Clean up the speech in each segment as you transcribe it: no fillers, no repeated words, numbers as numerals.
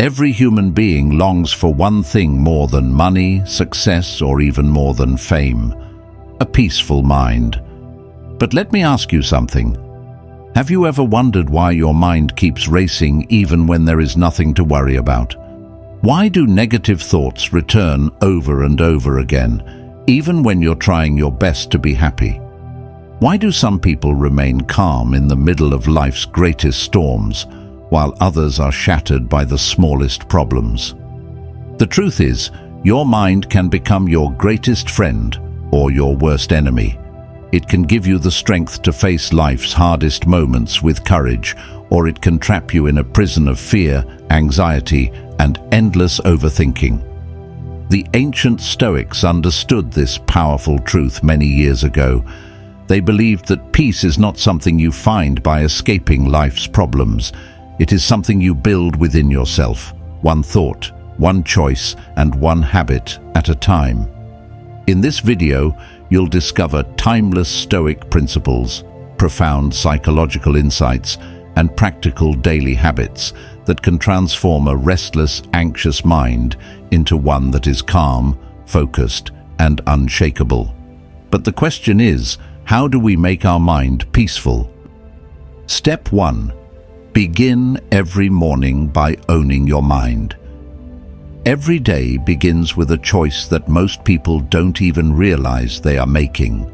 Every human being longs for one thing more than money, success, or even more than fame: a peaceful mind. But let me ask you something. Have you ever wondered why your mind keeps racing even when there is nothing to worry about? Why do negative thoughts return over and over again, even when you're trying your best to be happy? Why do some people remain calm in the middle of life's greatest storms, while others are shattered by the smallest problems? The truth is, your mind can become your greatest friend or your worst enemy. It can give you the strength to face life's hardest moments with courage, or it can trap you in a prison of fear, anxiety, and endless overthinking. The ancient Stoics understood this powerful truth many years ago. They believed that peace is not something you find by escaping life's problems. It is something you build within yourself, one thought, one choice, and one habit at a time. In this video, you'll discover timeless Stoic principles, profound psychological insights, and practical daily habits that can transform a restless, anxious mind into one that is calm, focused, and unshakable. But the question is, how do we make our mind peaceful? Step 1. Begin every morning by owning your mind. Every day begins with a choice that most people don't even realize they are making.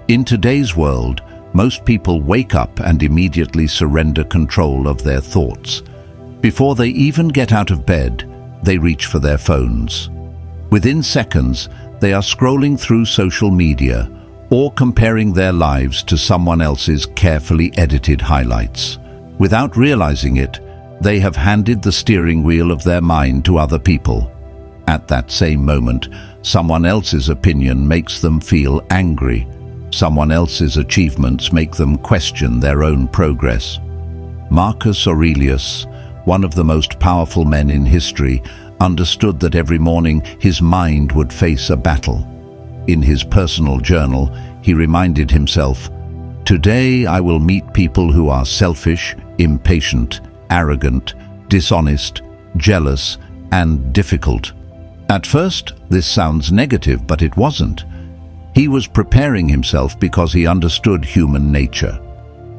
In today's world, most people wake up and immediately surrender control of their thoughts. Before they even get out of bed, they reach for their phones. Within seconds, they are scrolling through social media or comparing their lives to someone else's carefully edited highlights. Without realizing it, they have handed the steering wheel of their mind to other people. At that same moment, someone else's opinion makes them feel angry. Someone else's achievements make them question their own progress. Marcus Aurelius, one of the most powerful men in history, understood that every morning his mind would face a battle. In his personal journal, he reminded himself, "Today I will meet people who are selfish, impatient, arrogant, dishonest, jealous, and difficult." At first, this sounds negative, but it wasn't. He was preparing himself because he understood human nature.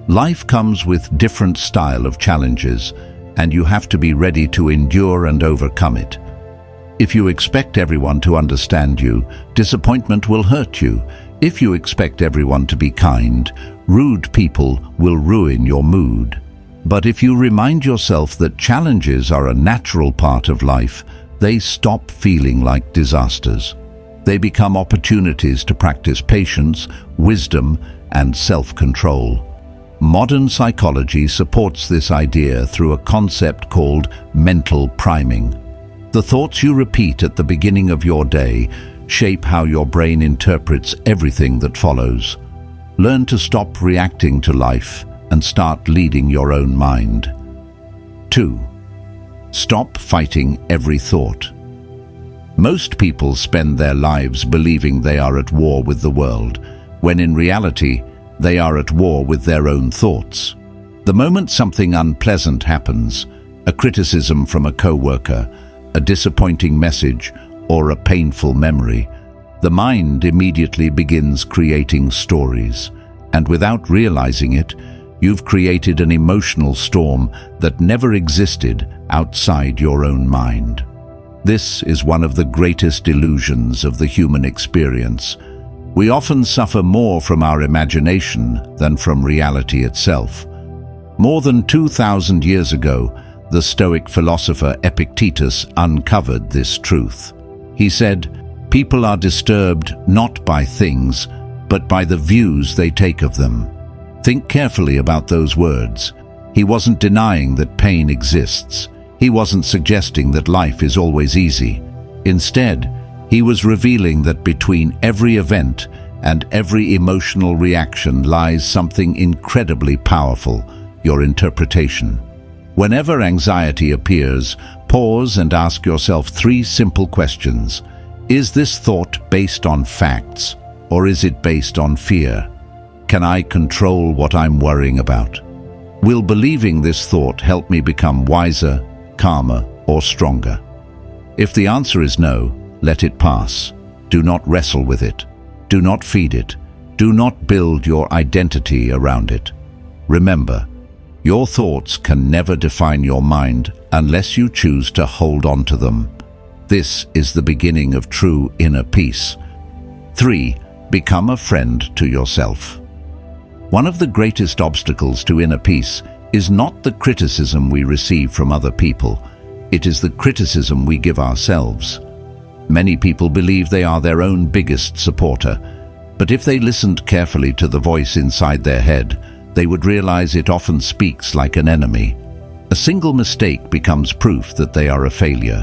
Life comes with different style of challenges, and you have to be ready to endure and overcome it. If you expect everyone to understand you, disappointment will hurt you. If you expect everyone to be kind, rude people will ruin your mood. But if you remind yourself that challenges are a natural part of life, they stop feeling like disasters. They become opportunities to practice patience, wisdom, and self-control. Modern psychology supports this idea through a concept called mental priming. The thoughts you repeat at the beginning of your day shape how your brain interprets everything that follows. Learn to stop reacting to life and start leading your own mind. 2. Stop fighting every thought. Most people spend their lives believing they are at war with the world, when in reality, they are at war with their own thoughts. The moment something unpleasant happens, a criticism from a coworker, a disappointing message, or a painful memory, the mind immediately begins creating stories, and without realizing it, you've created an emotional storm that never existed outside your own mind. This is one of the greatest illusions of the human experience. We often suffer more from our imagination than from reality itself. More than 2,000 years ago, the Stoic philosopher Epictetus uncovered this truth. He said, "People are disturbed not by things, but by the views they take of them." Think carefully about those words. He wasn't denying that pain exists. He wasn't suggesting that life is always easy. Instead, he was revealing that between every event and every emotional reaction lies something incredibly powerful: your interpretation. Whenever anxiety appears, pause and ask yourself 3 simple questions. Is this thought based on facts, or is it based on fear? Can I control what I'm worrying about? Will believing this thought help me become wiser, calmer, or stronger? If the answer is no, let it pass. Do not wrestle with it. Do not feed it. Do not build your identity around it. Remember, your thoughts can never define your mind unless you choose to hold on to them. This is the beginning of true inner peace. 3. Become a friend to yourself. One of the greatest obstacles to inner peace is not the criticism we receive from other people. It is the criticism we give ourselves. Many people believe they are their own biggest supporter, but if they listened carefully to the voice inside their head, they would realize it often speaks like an enemy. A single mistake becomes proof that they are a failure.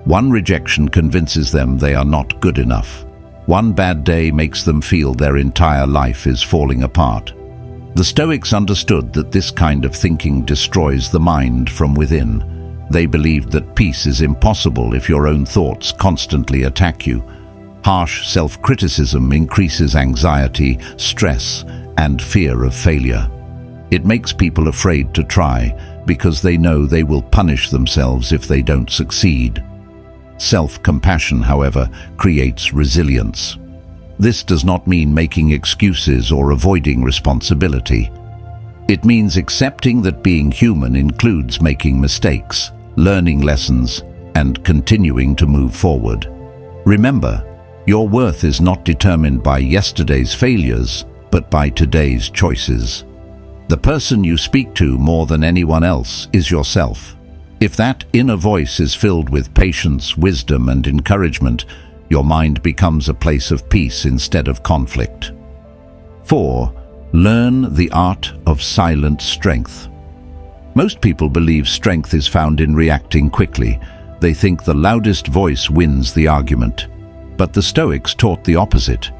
One rejection convinces them they are not good enough. One bad day makes them feel their entire life is falling apart. The Stoics understood that this kind of thinking destroys the mind from within. They believed that peace is impossible if your own thoughts constantly attack you. Harsh self-criticism increases anxiety, stress, and fear of failure. It makes people afraid to try because they know they will punish themselves if they don't succeed. Self-compassion, however, creates resilience. This does not mean making excuses or avoiding responsibility. It means accepting that being human includes making mistakes, learning lessons, and continuing to move forward. Remember, your worth is not determined by yesterday's failures, but by today's choices. The person you speak to more than anyone else is yourself. If that inner voice is filled with patience, wisdom, and encouragement, your mind becomes a place of peace instead of conflict. 4. Learn the art of silent strength. Most people believe strength is found in reacting quickly. They think the loudest voice wins the argument. But the Stoics taught the opposite.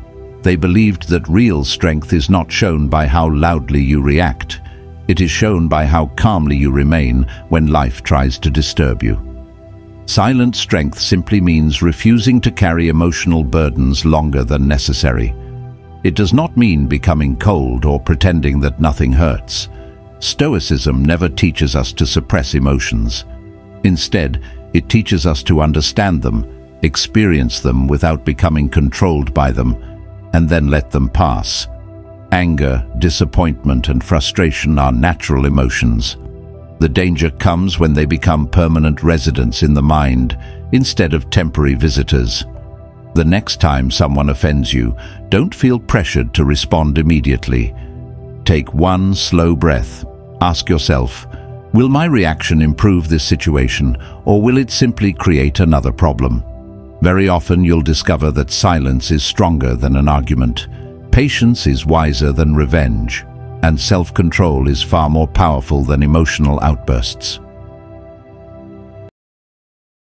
They believed that real strength is not shown by how loudly you react. It is shown by how calmly you remain when life tries to disturb you. Silent strength simply means refusing to carry emotional burdens longer than necessary. It does not mean becoming cold or pretending that nothing hurts. Stoicism never teaches us to suppress emotions. Instead, it teaches us to understand them, experience them without becoming controlled by them, and then let them pass. Anger, disappointment, and frustration are natural emotions. The danger comes when they become permanent residents in the mind instead of temporary visitors. The next time someone offends you, don't feel pressured to respond immediately. Take one slow breath. Ask yourself, will my reaction improve this situation, or will it simply create another problem? Very often you'll discover that silence is stronger than an argument. Patience is wiser than revenge, and self-control is far more powerful than emotional outbursts.